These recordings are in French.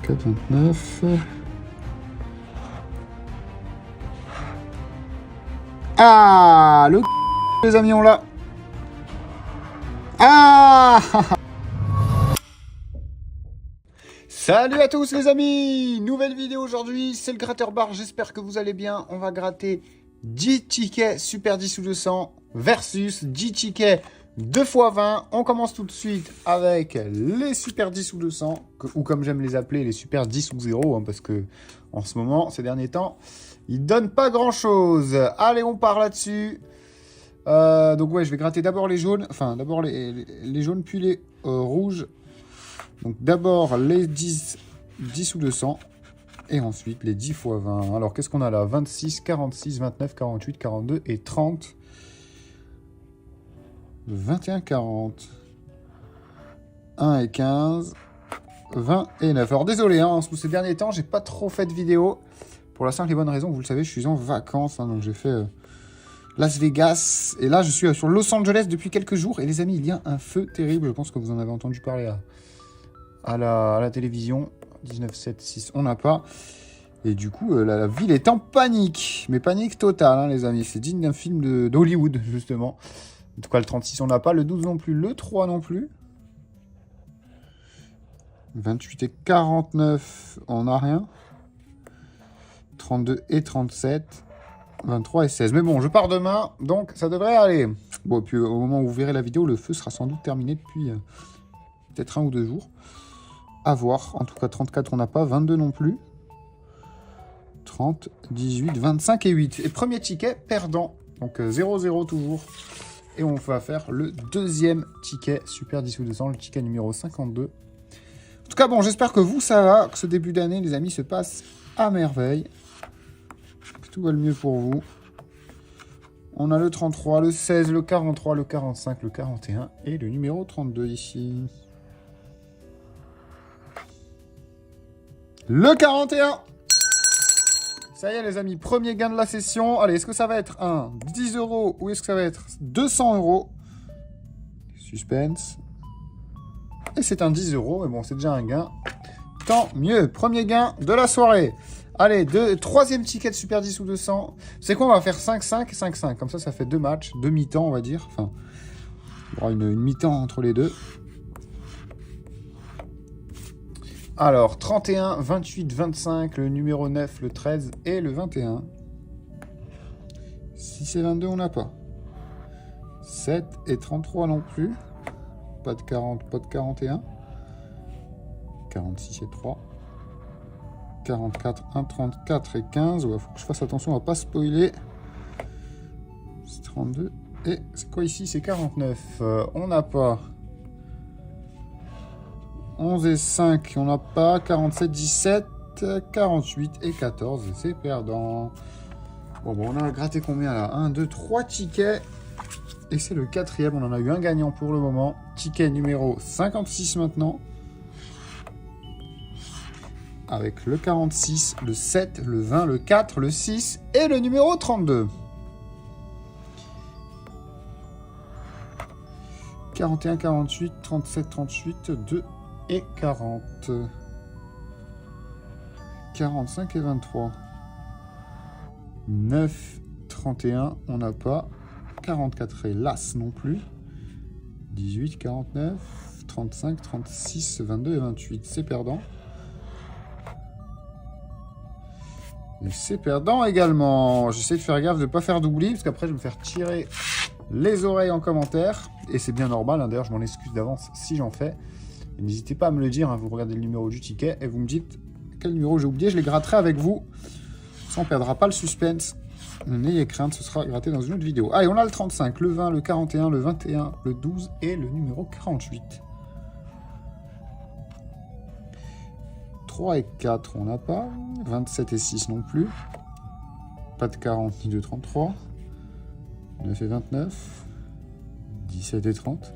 24, 29. Ah, le les amis, on l'a. Ah. Salut à tous les amis. Nouvelle vidéo aujourd'hui, c'est le gratteur bar. J'espère que vous allez bien. On va gratter 10 tickets Super 10 ou 200 versus 10 tickets 2x20. On commence tout de suite avec les Super 10 ou 200, ou comme j'aime les appeler, les Super 10 ou 0, parce que en ce moment, ces derniers temps, ils donnent pas grand-chose. Allez, on part là-dessus. Donc ouais, je vais gratter d'abord les jaunes, enfin d'abord les jaunes, puis les rouges. Donc d'abord les 10 ou 200, et ensuite les 10 x 20. Alors qu'est-ce qu'on a là? 26, 46, 29, 48, 42 et 30. 21, 40. 1 et 15. 20 et 9. Alors désolé, ces derniers temps, j'ai pas trop fait de vidéos. Pour la simple et bonne raison, vous le savez, je suis en vacances. Donc j'ai fait Las Vegas. Et là, je suis sur Los Angeles depuis quelques jours. Et les amis, il y a un feu terrible. Je pense que vous en avez entendu parler à la télévision. 1976, on n'a pas. Et du coup, la ville est en panique. Mais panique totale, les amis. C'est digne d'un film d'Hollywood, justement. En tout cas, le 36, on n'a pas. Le 12 non plus. Le 3 non plus. 28 et 49, on n'a rien. 32 et 37. 23 et 16. Mais bon, je pars demain, donc ça devrait aller. Bon, et puis au moment où vous verrez la vidéo, le feu sera sans doute terminé depuis peut-être 1 ou 2 jours. À voir. En tout cas, 34, on n'a pas. 22 non plus. 30, 18, 25 et 8. Et premier ticket, perdant. Donc 0-0 toujours. Et on va faire le deuxième ticket Super 10 ou 200, le ticket numéro 52. En tout cas, bon, j'espère que vous, ça va, que ce début d'année, les amis, se passe à merveille. Que tout va le mieux pour vous. On a le 33, le 16, le 43, le 45, le 41 et le numéro 32 ici. Le 41. Ça y est, les amis, premier gain de la session. Allez, est-ce que ça va être un 10 € ou est-ce que ça va être 200 €? Suspense. Et c'est un 10 €, mais bon, c'est déjà un gain. Tant mieux. Premier gain de la soirée. Allez, troisième ticket de Super 10 ou 200. C'est quoi? On va faire 5-5 et 5-5. Comme ça fait 2 matchs, 2 mi-temps, on va dire. Enfin, il y aura une mi-temps entre les deux. Alors, 31, 28, 25, le numéro 9, le 13 et le 21. 6 et 22, on n'a pas. 7 et 33 non plus. Pas de 40, pas de 41. 46 et 3. 44, 1, 34 et 15. Il faut que je fasse attention à ne pas spoiler. C'est 32. Et c'est quoi ici? C'est 49. On n'a pas. 11 et 5, on n'a pas. 47, 17, 48 et 14. C'est perdant. Bon, on a gratté combien là? 1, 2, 3 tickets. Et c'est le 4e. On en a eu un gagnant pour le moment. Ticket numéro 56 maintenant. Avec le 46, le 7, le 20, le 4, le 6 et le numéro 32. 41, 48, 37, 38, 2 et 40. 45 et 23. 9, 31, on n'a pas. 44 et las non plus. 18, 49, 35, 36, 22 et 28. C'est perdant. Et c'est perdant également. J'essaie de faire gaffe de ne pas faire d'oubli, parce qu'après je vais me faire tirer les oreilles en commentaire. Et c'est bien normal, d'ailleurs je m'en excuse d'avance si j'en fais. N'hésitez pas à me le dire, vous regardez le numéro du ticket et vous me dites quel numéro j'ai oublié. Je les gratterai avec vous. Ça, on ne perdra pas le suspense. N'ayez crainte, ce sera gratté dans une autre vidéo. Allez, on a le 35, le 20, le 41, le 21, le 12 et le numéro 48. 3 et 4, on n'a pas. 27 et 6 non plus. Pas de 40 ni de 33. 9 et 29. 17 et 30.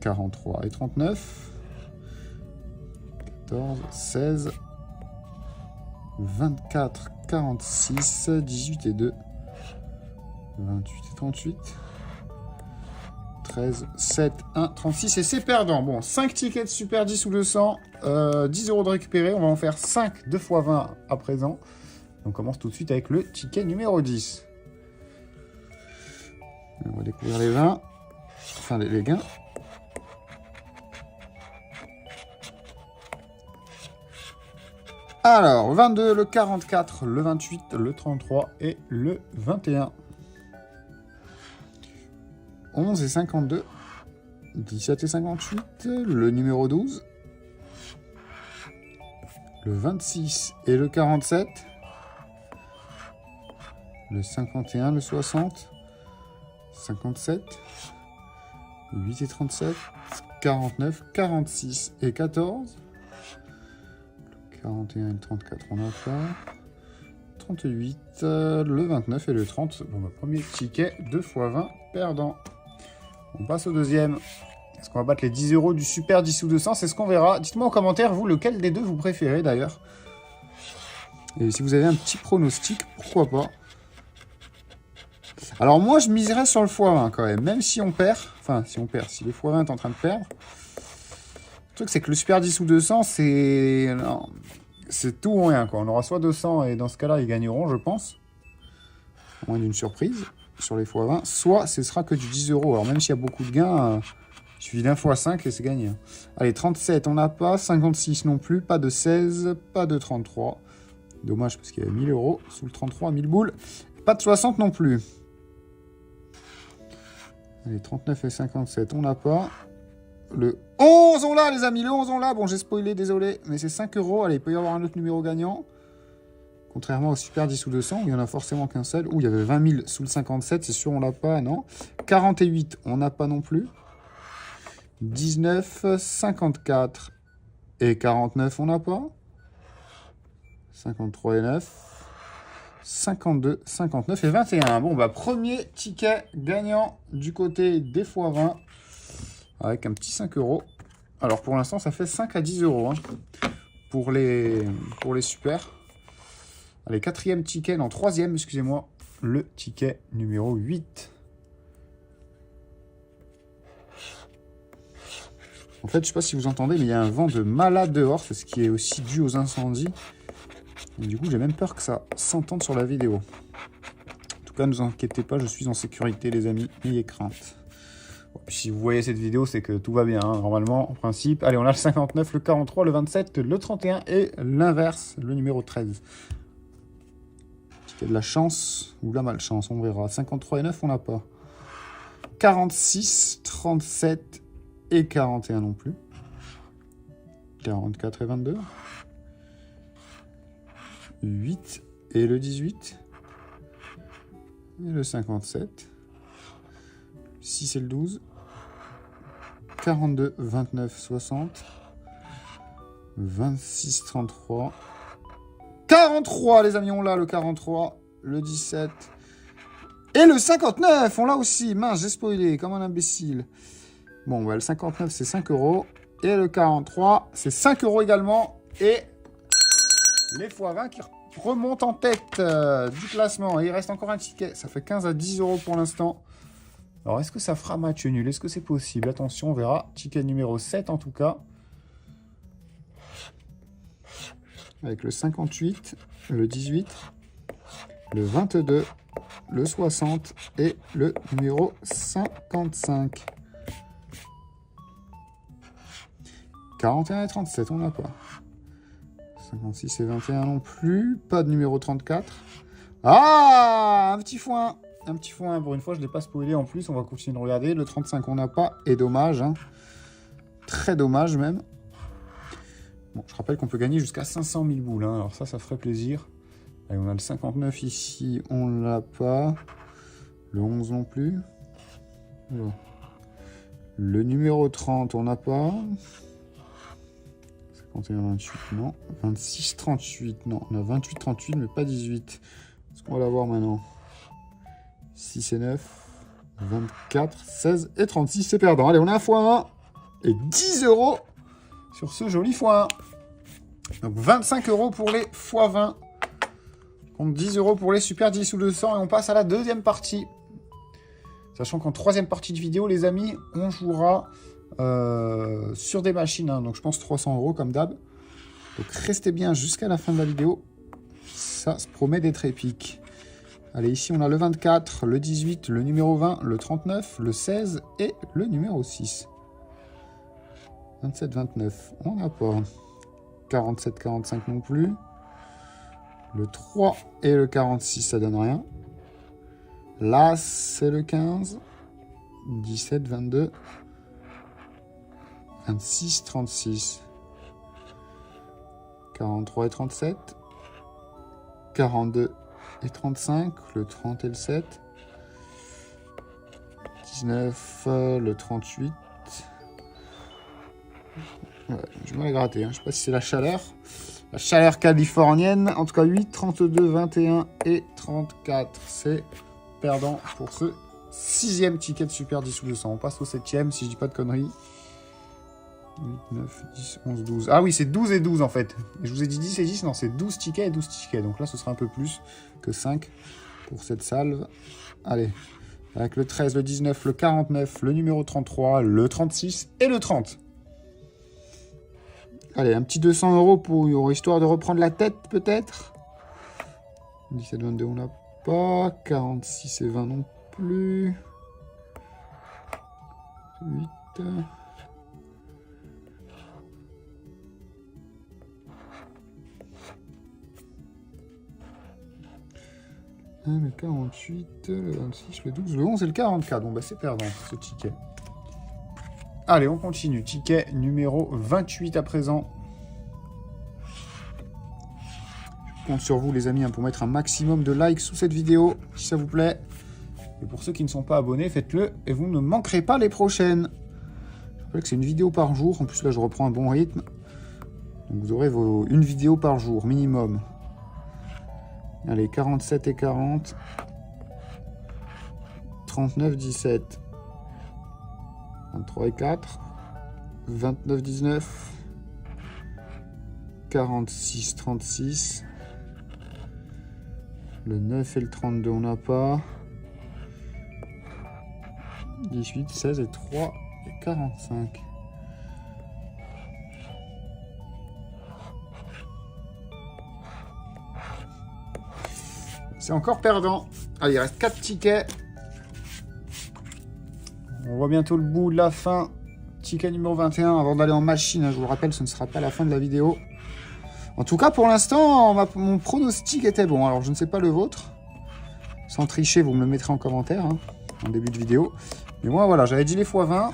43 et 39. 14, 16. 24, 46. 18 et 2. 28 et 38. 13, 7, 1, 36 et c'est perdant. Bon, 5 tickets de Super 10 ou 200, 10 € de récupérer. On va en faire 5 2 x 20 à présent. On commence tout de suite avec le ticket numéro 10. On va découvrir les 20, enfin les gains. Alors, 22, le 44, le 28, le 33 et le 21. 11 et 52, 17 et 58, le numéro 12, le 26 et le 47, le 51, le 60, 57, 8 et 37, 49, 46 et 14, le 41 et le 34, on n'a pas, 38, le 29 et le 30, bon, premier ticket 2 x 20 perdant. On passe au deuxième. Est-ce qu'on va battre les 10 € du Super 10 ou 200? C'est ce qu'on verra. Dites-moi en commentaire, vous, lequel des deux vous préférez d'ailleurs. Et si vous avez un petit pronostic, pourquoi pas. Alors moi, je miserais sur le x20 quand même. Si on perd, enfin, si le x20 est en train de perdre. Le truc, c'est que le Super 10 ou 200, c'est tout ou rien, quoi. On aura soit 200 et dans ce cas-là, ils gagneront, je pense. À moins d'une surprise sur les x20, soit ce sera que du 10 €. Alors même s'il y a beaucoup de gains, il suffit d'un x5 et c'est gagné. Allez, 37, on n'a pas, 56 non plus, pas de 16, pas de 33. Dommage parce qu'il y avait 1000 € sous le 33, 1000 boules. Pas de 60 non plus. Allez, 39 et 57, on n'a pas. Le 11, on l'a les amis, le 11, on l'a. Bon, j'ai spoilé, désolé, mais c'est 5 €. Allez, il peut y avoir un autre numéro gagnant. Contrairement au Super 10 ou 200, où il n'y en a forcément qu'un seul. Où il y avait 20 000 sous le 57, c'est sûr, on l'a pas, non. 48, on n'a pas non plus. 19, 54 et 49, on n'a pas. 53 et 9. 52, 59 et 21. Bon, bah, premier ticket gagnant du côté des x20. Avec un petit 5 €. Alors, pour l'instant, ça fait 5 à 10 € pour les super. Allez, quatrième ticket, non, troisième, excusez-moi, le ticket numéro 8. En fait, je ne sais pas si vous entendez, mais il y a un vent de malade dehors, c'est ce qui est aussi dû aux incendies. Et du coup, j'ai même peur que ça s'entende sur la vidéo. En tout cas, ne vous inquiétez pas, je suis en sécurité, les amis, n'ayez crainte. Bon, puis si vous voyez cette vidéo, c'est que tout va bien, hein, normalement, en principe. Allez, on a le 59, le 43, le 27, le 31 et l'inverse, le numéro 13. Il y a de la chance ou de la malchance, on verra. 53 et 9, on n'a pas. 46, 37 et 41 non plus. 44 et 22. 8 et le 18. Et le 57. 6 et le 12. 42, 29, 60. 26, 33. 43, les amis, on l'a, le 43, le 17 et le 59, on l'a aussi. Mince, j'ai spoilé, comme un imbécile. Bon, bah, le 59, c'est 5 € et le 43, c'est 5 € également. Et les x20 qui remontent en tête du classement. Et il reste encore un ticket, ça fait 15 à 10 € pour l'instant. Alors, est-ce que ça fera match nul? Est-ce que c'est possible? Attention, on verra. Ticket numéro 7 en tout cas. Avec le 58, le 18, le 22, le 60 et le numéro 55. 41 et 37, on n'a pas. 56 et 21 non plus. Pas de numéro 34. Ah, un petit foin. Un petit foin. Pour une fois, je ne l'ai pas spoilé en plus. On va continuer de regarder. Le 35, on n'a pas. Et dommage. Hein. Très dommage même. Bon, je rappelle qu'on peut gagner jusqu'à 500 000 boules. Hein. Alors ça ferait plaisir. Allez, on a le 59 ici. On ne l'a pas. Le 11 non plus. Alors. Le numéro 30, on n'a pas. 51, 28, non. 26, 38, non. On a 28, 38, mais pas 18. Est-ce qu'on va l'avoir maintenant? 6 et 9. 24, 16 et 36, c'est perdant. Allez, on a un x1 et 10 € sur ce joli x1. Donc 25 € pour les x20. Contre 10 € pour les Super 10 ou 200. Et on passe à la deuxième partie. Sachant qu'en troisième partie de vidéo, les amis, on jouera sur des machines. Hein, donc je pense 300 € comme d'hab. Donc restez bien jusqu'à la fin de la vidéo. Ça se promet d'être épique. Allez, ici on a le 24, le 18, le numéro 20, le 39, le 16 et le numéro 6. 27, 29, on n'a pas. 47, 45 non plus. Le 3 et le 46, ça donne rien. Là, c'est le 15. 17, 22. 26, 36. 43 et 37. 42 et 35. Le 30 et le 7. 19, le 38. Ouais, je vais me gratter, hein. Je ne sais pas si c'est la chaleur. La chaleur californienne. En tout cas, 8, 32, 21 et 34. C'est perdant pour ce 6e ticket de Super 10 sous 200. On passe au 7e, si je dis pas de conneries. 8, 9, 10, 11, 12. Ah oui, c'est 12 et 12 en fait. Et je vous ai dit 10 et 10, non, c'est 12 tickets et 12 tickets. Donc là, ce sera un peu plus que 5 pour cette salve. Allez, avec le 13, le 19, le 49, le numéro 33, le 36 et le 30. Allez, un petit 200 € pour histoire de reprendre la tête, peut-être. 17, 22, on n'a pas. 46 et 20 non plus. 8. Le 48, le 26, le 12, le 11 et le 44. Bon, bah c'est perdant, ce ticket. Allez, on continue. Ticket numéro 28 à présent. Je compte sur vous, les amis, hein, pour mettre un maximum de likes sous cette vidéo, si ça vous plaît. Et pour ceux qui ne sont pas abonnés, faites-le et vous ne manquerez pas les prochaines. Je rappelle que c'est une vidéo par jour. En plus, là, je reprends un bon rythme. Donc, vous aurez une vidéo par jour, minimum. Allez, 47 et 40. 39, 17. 23 et 4. 29, 19. 46, 36. Le 9 et le 32, on n'a pas. 18, 16 et 3 et 45. C'est encore perdant. Allez, il reste 4 tickets. On voit bientôt le bout de la fin. Ticket numéro 21 avant d'aller en machine. Je vous le rappelle, ce ne sera pas la fin de la vidéo. En tout cas, pour l'instant, mon pronostic était bon. Alors, je ne sais pas le vôtre. Sans tricher, vous me le mettrez en commentaire, hein, en début de vidéo. Mais moi, voilà, j'avais dit les x20.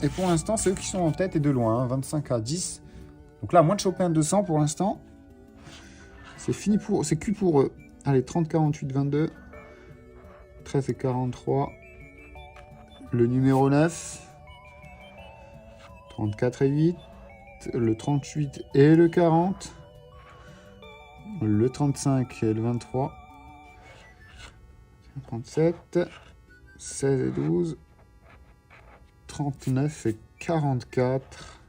Et pour l'instant, c'est eux qui sont en tête et de loin. Hein, 25 à 10. Donc là, à moins de choper un 200 pour l'instant. C'est fini pour... C'est cul pour eux. Allez, 30, 48, 22. 13 et 43. Le numéro 9. 34 et 8. Le 38 et le 40. Le 35 et le 23. 37. 16 et 12. 39 et 44.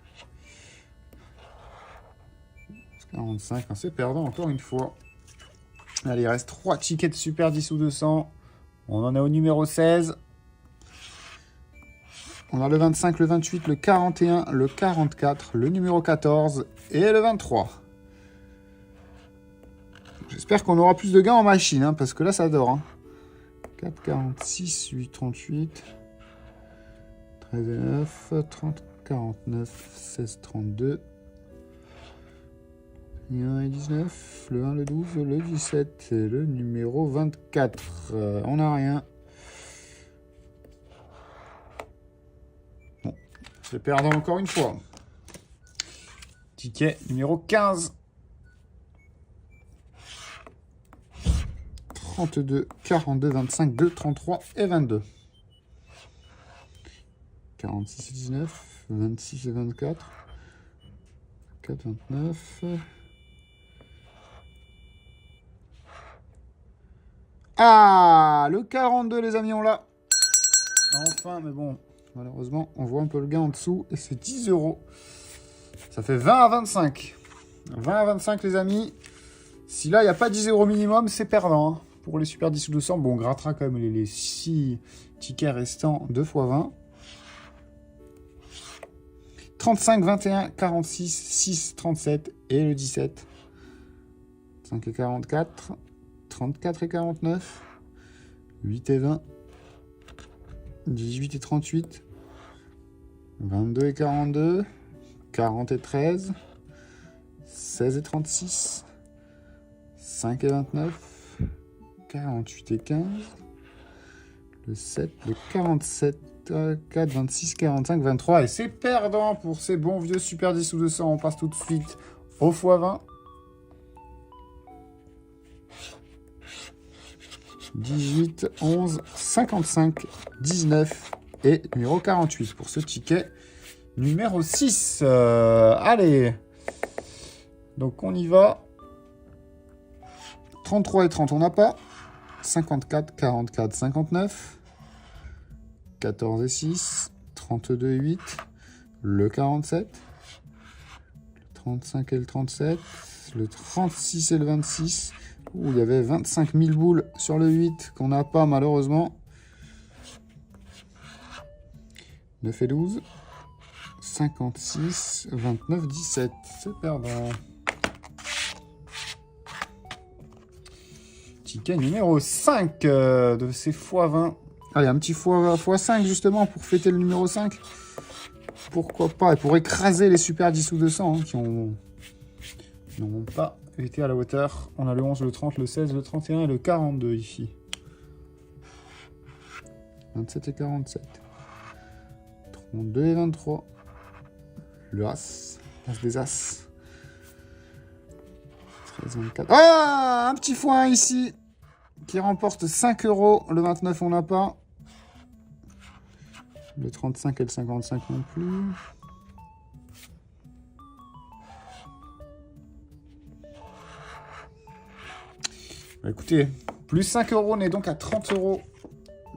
45, hein, c'est perdant encore une fois. Allez, il reste 3 tickets de Super 10 ou 200. On en est au numéro 16. On a le 25, le 28, le 41, le 44, le numéro 14 et le 23. J'espère qu'on aura plus de gains en machine, hein, parce que là, ça dort. Hein. 4, 46, 8, 38, 13 et 9, 30, 49, 16, 32, 1 et 19, le 1, le 12, le 17 et le numéro 24. On n'a rien. Bon, je perds encore une fois. Ticket numéro 15. 32, 42, 25, 2, 33 et 22. 46 et 19, 26 et 24, 4, 29. Ah, le 42, les amis, on l'a. Enfin, mais bon, malheureusement, on voit un peu le gain en dessous et c'est 10 €. Ça fait 20 à 25. 20 à 25, les amis. Si là, il n'y a pas 10 € minimum, c'est perdant. Hein. pour les super 10 sous 200. Bon, on grattera quand même les 6 tickets restants 2 x 20. 35, 21, 46, 6, 37 et le 17. 5 et 44, 34 et 49, 8 et 20, 18 et 38, 22 et 42, 40 et 13, 16 et 36, 5 et 29, 48 et 15, le 7, le 47, 4, 26, 45, 23. Et c'est perdant pour ces bons vieux Super 10 ou 200. On passe tout de suite au x20. 18, 11, 55, 19 et numéro 48 pour ce ticket numéro 6. Allez, donc on y va. 33 et 30, on n'a pas. 54, 44, 59. 14 et 6. 32 et 8. Le 47. Le 35 et le 37. Le 36 et le 26. Où il y avait 25 000 boules sur le 8 qu'on n'a pas malheureusement. 9 et 12. 56, 29, 17. C'est perdant. Ticket numéro 5 de ces x20. Allez, un petit x5 justement pour fêter le numéro 5. Pourquoi pas. Et pour écraser les super 10 ou 200 qui n'ont pas été à la hauteur. On a le 11, le 30, le 16, le 31 et le 42 ici. 27 et 47. 32 et 23. Le As. As des As. 13, 24. Ah, un petit x1 ici. Qui remporte 5 €. Le 29, on n'a pas. Le 35 et le 55 non plus. Bah, écoutez, plus 5 €, on est donc à 30 €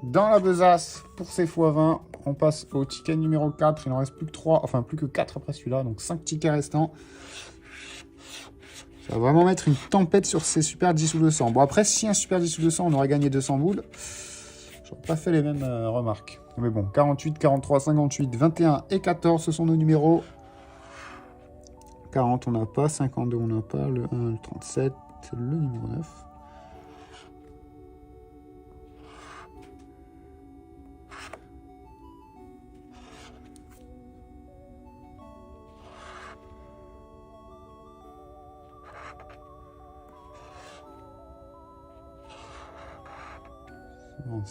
dans la besace pour ces x20. On passe au ticket numéro 4. Il n'en reste plus que 3, enfin plus que 4 après celui-là. Donc 5 tickets restants. Ça va vraiment mettre une tempête sur ces super 10 ou 200. Bon, après, si un super 10 ou 200, on aurait gagné 200 boules. J'aurais pas fait les mêmes remarques. Mais bon, 48, 43, 58, 21 et 14, ce sont nos numéros. 40, on n'a pas. 52, on n'a pas. Le 1, le 37, le numéro 9.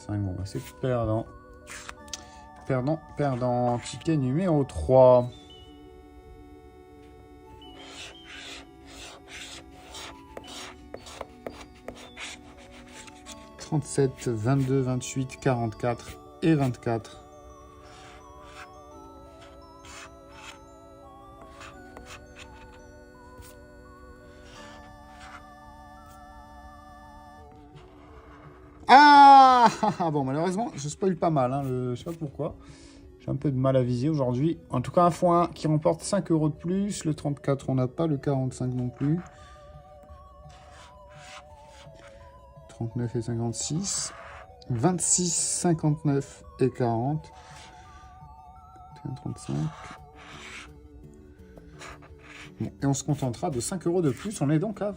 Bon, bah c'est perdant. Perdant. Ticket numéro 3. 37, 22, 28, 44 et 24. Ah bon, malheureusement, je spoil pas mal. Hein, je sais pas pourquoi. J'ai un peu de mal à viser aujourd'hui. En tout cas, un x1 qui remporte 5 € de plus. Le 34, on n'a pas. Le 45 non plus. 39 et 56. 26, 59 et 40. 35. Bon, et on se contentera de 5 € de plus. On est donc à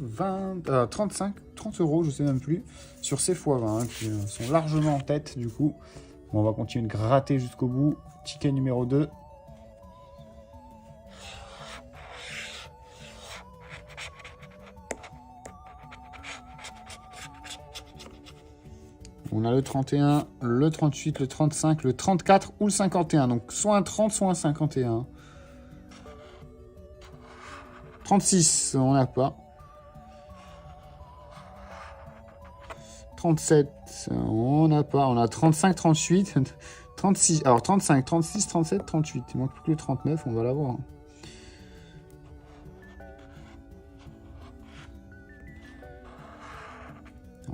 30 €, je sais même plus, sur ces x20 hein, qui sont largement en tête du coup. Bon, on va continuer de gratter jusqu'au bout. Ticket numéro 2. On a le 31, le 38, le 35, le 34 ou le 51. Donc soit un 30, soit un 51. 36, on n'a pas. 37, on n'a pas. On a 35, 38, 36. Alors 35, 36, 37, 38. Il manque plus que le 39, on va l'avoir.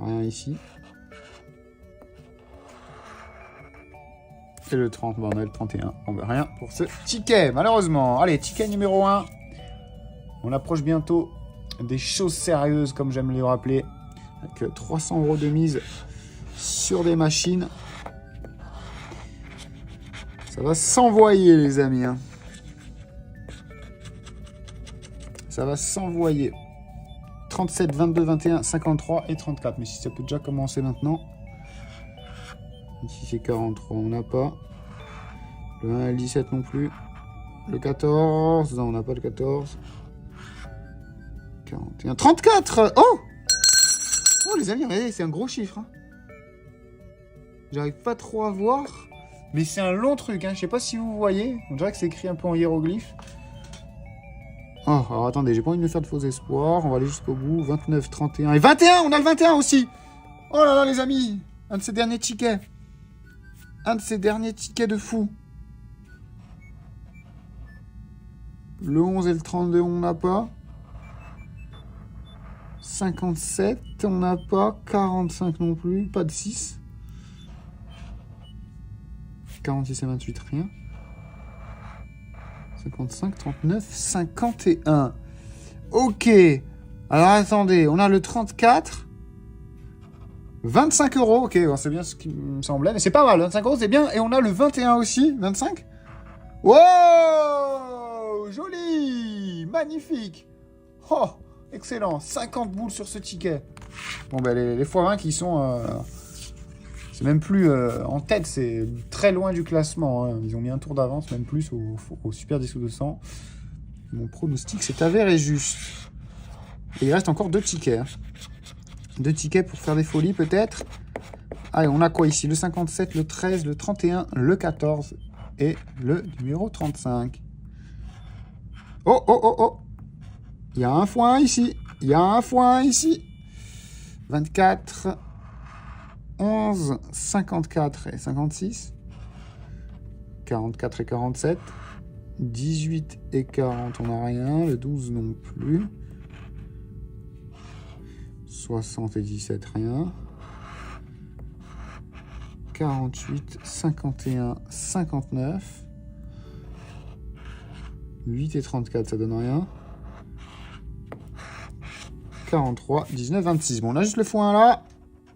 Rien ici. Et le 30, bon, on a le 31. On veut rien pour ce ticket, malheureusement. Allez, ticket numéro 1. On approche bientôt des choses sérieuses, comme j'aime les rappeler. Avec 300 € de mise sur des machines. Ça va s'envoyer, les amis. Hein. Ça va s'envoyer. 37, 22, 21, 53 et 34. Mais si ça peut déjà commencer maintenant. Ici, c'est 43. On n'a pas. Le 1 et le 17 non plus. Le 14. Non, on n'a pas le 14. 41. 34. Oh! Oh, les amis, regardez, c'est un gros chiffre. Hein. J'arrive pas trop à voir. Mais c'est un long truc. Hein. Je sais pas si vous voyez. On dirait que c'est écrit un peu en hiéroglyphe. Oh, alors attendez, j'ai pas envie de me faire de faux espoirs. On va aller jusqu'au bout. 29, 31 et 21. On a le 21 aussi. Oh là là, les amis. Un de ces derniers tickets. Un de ces derniers tickets de fou. Le 11 et le 32, on n'a pas. 57, on n'a pas. 45 non plus. Pas de 6. 46 et 28, rien. 55, 39, 51. Ok. Alors attendez, on a le 34. 25 €. Ok, bon, c'est bien ce qui me semblait. Mais c'est pas mal. 25 € c'est bien. Et on a le 21 aussi. 25. Wow! Joli! Magnifique! Oh! Excellent! 50 boules sur ce ticket. Bon, ben les x20 qui sont... c'est même plus en tête, c'est très loin du classement. Hein. Ils ont mis un tour d'avance, même plus, au Super 10 ou 200. Mon pronostic s'est avéré juste. Et il reste encore 2 tickets. Hein. 2 tickets pour faire des folies, peut-être. Allez, on a quoi ici? Le 57, le 13, le 31, le 14 et le numéro 35. Oh, oh, oh, oh! Il y a un x1 ici. Il y a un x1 ici. 24... 11, 54 et 56, 44 et 47, 18 et 40, on n'a rien, le 12 non plus, 60 et 17, rien, 48, 51, 59, 8 et 34, ça donne rien, 43, 19, 26, bon on a juste le x1 là,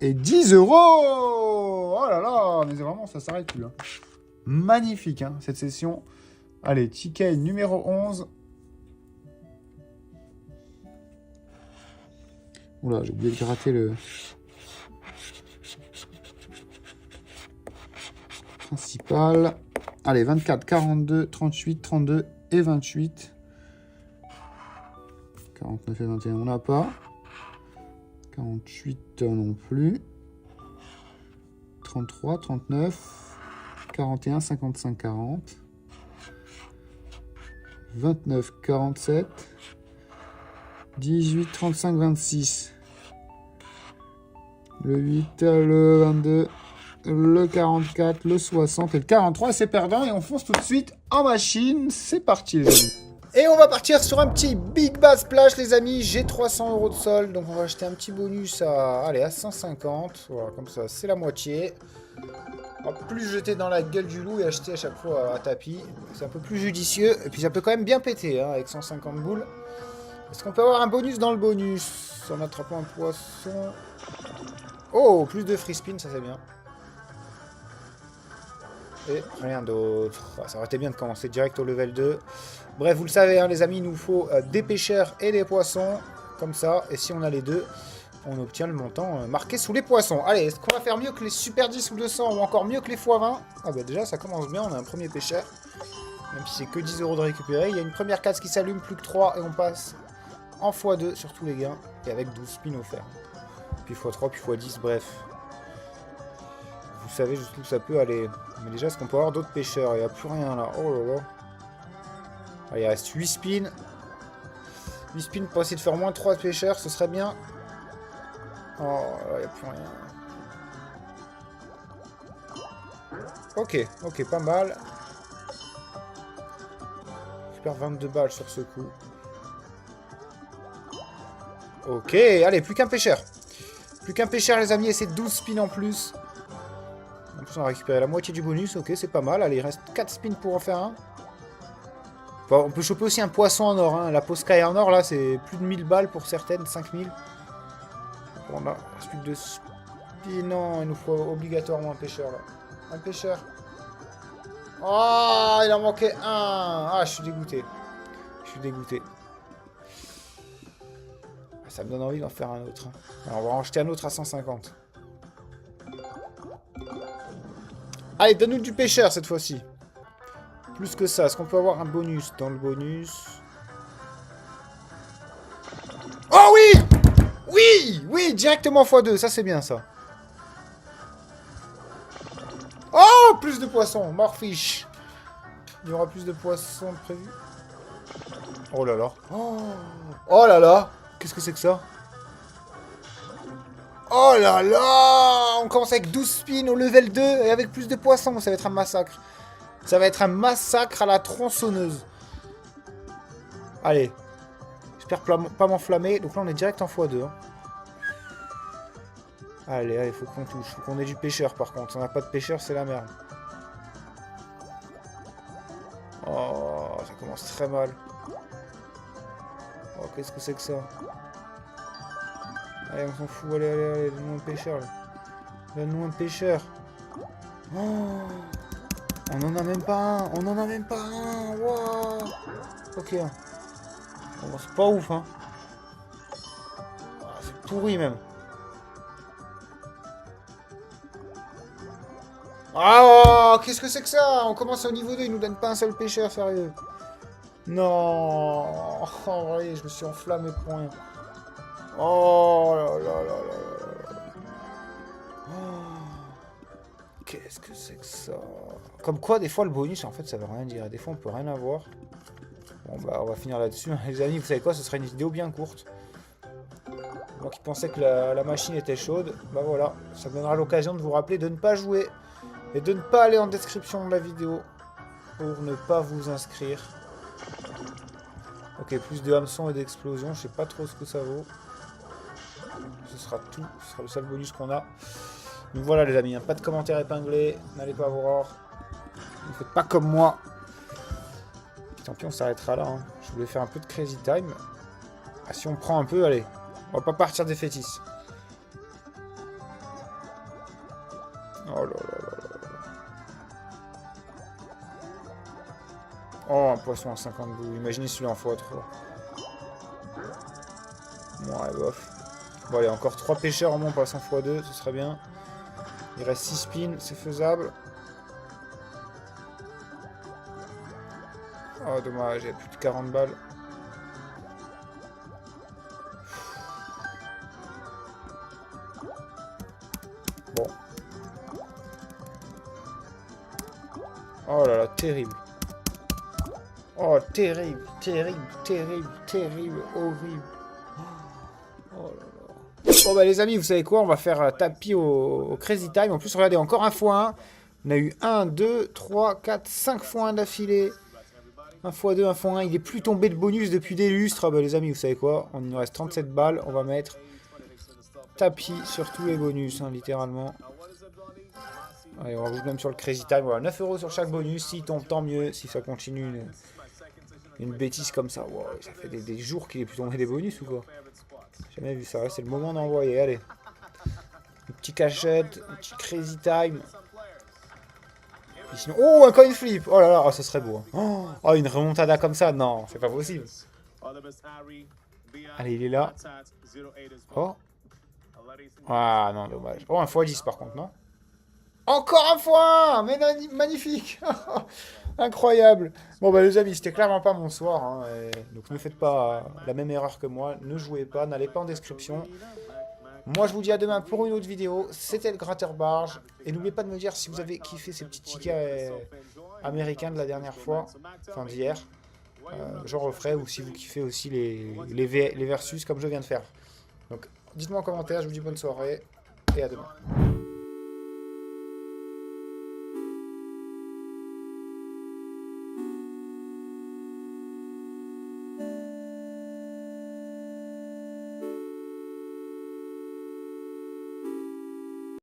et 10 €. Oh là là, mais vraiment, ça s'arrête plus. Hein. Magnifique, hein, cette session. Allez, ticket numéro 11. Oula, j'ai oublié de gratter le... principal. Allez, 24, 42, 38, 32 et 28. 49 et 21, on n'a pas. 48 non plus. 33, 39, 41, 55, 40. 29, 47. 18, 35, 26. Le 8, le 22, le 44, le 60 et le 43. C'est perdant et on fonce tout de suite en machine. C'est parti les amis. Et on va partir sur un petit Big Bass Splash les amis, j'ai 300 € de solde, donc on va acheter un petit bonus à, allez, à 150, voilà, comme ça c'est la moitié. On va plus jeter dans la gueule du loup et acheter à chaque fois à tapis, c'est un peu plus judicieux, et puis ça peut quand même bien péter hein, avec 150 boules. Est-ce qu'on peut avoir un bonus dans le bonus en attrapant un poisson? Oh, plus de free spin, ça c'est bien. Et rien d'autre. Ça aurait été bien de commencer direct au level 2. Bref, vous le savez, hein, les amis, il nous faut des pêcheurs et des poissons. Comme ça. Et si on a les deux, on obtient le montant marqué sous les poissons. Allez, est-ce qu'on va faire mieux que les Super 10 ou 200 ou encore mieux que les x20? Ah bah déjà, ça commence bien. On a un premier pêcheur. Même si c'est que 10 € de récupérer. Il y a une première case qui s'allume, plus que 3. Et on passe en x2 sur tous les gains. Et avec 12 spins offerts. Puis x3, puis x10, bref. Vous savez jusqu'où ça peut aller. Mais déjà, est-ce qu'on peut avoir d'autres pêcheurs? Il n'y a plus rien là. Oh là là. Allez, il reste 8 spins. 8 spins pour essayer de faire au moins 3 pêcheurs, ce serait bien. Oh là, il n'y a plus rien. Ok, pas mal. Je perds 22 balles sur ce coup. Ok, allez, plus qu'un pêcheur. Plus qu'un pêcheur, les amis, et c'est 12 spins en plus. En plus, on a récupéré la moitié du bonus. Ok, c'est pas mal. Allez, il reste 4 spins pour en faire un. Bon, on peut choper aussi un poisson en or. Hein. La Poscaille en or, là, c'est plus de 1000 balles pour certaines, 5000. On a plus de spin. Non, il nous faut obligatoirement un pêcheur là. Un pêcheur. Oh, il en manquait un. Ah, je suis dégoûté. Je suis dégoûté. Ça me donne envie d'en faire un autre. Alors, on va en jeter un autre à 150. Allez, donne-nous du pêcheur cette fois-ci. Plus que ça. Est-ce qu'on peut avoir un bonus dans le bonus? Oh oui! Oui! Oui, directement x2. Ça, c'est bien, ça. Oh! Plus de poissons. Morfish. Il y aura plus de poissons prévu. Oh là là. Oh, oh là là. Qu'est-ce que c'est que ça? Oh là là! On commence avec 12 spins au level 2 et avec plus de poissons. Ça va être un massacre. Ça va être un massacre à la tronçonneuse. Allez. J'espère pas m'enflammer. Donc là, on est direct en x2. Hein. Allez, allez, faut qu'on touche. Faut qu'on ait du pêcheur, par contre. Si on n'a pas de pêcheur, c'est la merde. Oh, ça commence très mal. Oh, qu'est-ce que c'est que ça? Allez, on s'en fout. Allez, allez, allez. Donne-nous un pêcheur. Donne-nous un pêcheur. Oh, on n'en a même pas un. On n'en a même pas un. Wow. Ok. Bon, c'est pas ouf, hein. C'est pourri, même. Ah, oh, qu'est-ce que c'est que ça? On commence au niveau 2, ils nous donnent pas un seul pêcheur, sérieux. Non. Oh, voyez, je me suis enflammé pour rien. Oh là là là là là. Oh. Qu'est-ce que c'est que ça? Comme quoi, des fois, le bonus, en fait, ça veut rien dire. Des fois, on peut rien avoir. Bon, bah, on va finir là-dessus. Les amis, vous savez quoi? Ce sera une vidéo bien courte. Moi qui pensais que la machine était chaude, bah voilà. Ça me donnera l'occasion de vous rappeler de ne pas jouer. Et de ne pas aller en description de la vidéo pour ne pas vous inscrire. Ok, plus de hameçons et d'explosions. Je sais pas trop ce que ça vaut. Ce sera tout. Ce sera le seul bonus qu'on a. Donc voilà les amis, hein, pas de commentaires épinglés. N'allez pas voir. Ne faites pas comme moi. Tant pis, on s'arrêtera là. Hein. Je voulais faire un peu de crazy time. Ah, si on prend un peu, allez. On va pas partir des fétices. Oh là là là. Oh, un poisson à 52. Imaginez celui-là en x3. Ouais, bof. Bon, allez, encore 3 pêcheurs en moins pour la 100 x2. Ce serait bien. Il reste 6 spins. C'est faisable. Oh, dommage. Il y a plus de 40 balles. Bon. Oh là là, terrible. Oh, terrible, terrible, terrible, terrible, horrible. Oh là là. Bon bah les amis, vous savez quoi? On va faire tapis au Crazy Time. En plus, regardez, encore un x1. On a eu 1, 2, 3, 4, 5 x1 d'affilée. Un x2, un x1. Il est plus tombé de bonus depuis des lustres. Ah bah les amis, vous savez quoi? On nous reste 37 balles. On va mettre tapis sur tous les bonus, hein, littéralement. Allez, on rajoute même sur le Crazy Time. Voilà, 9 € sur chaque bonus. S'il tombe, tant mieux. Si ça continue une bêtise comme ça. Wow, ça fait des jours qu'il est plus tombé des bonus ou quoi? J'ai jamais vu ça. C'est le moment d'envoyer. Allez. Une petite cachette. Un petit Crazy Time. Et sinon... Oh, un coin flip. Oh là là, oh, ça serait beau. Hein. Oh, une remontada comme ça. Non, c'est pas possible. Allez, il est là. Oh. Ah non, dommage. Oh, un x10 par contre, non? Encore un x1! Mais magnifique! Incroyable! Bon bah les amis, c'était clairement pas mon soir. Hein, donc ne faites pas la même erreur que moi. Ne jouez pas, n'allez pas en description. Moi je vous dis à demain pour une autre vidéo. C'était le Gratteur Barge. Et n'oubliez pas de me dire si vous avez kiffé ces petits tickets américains de la dernière fois. Enfin d'hier. J'en referai. Ou si vous kiffez aussi les versus comme je viens de faire. Donc dites-moi en commentaire. Je vous dis bonne soirée. Et à demain.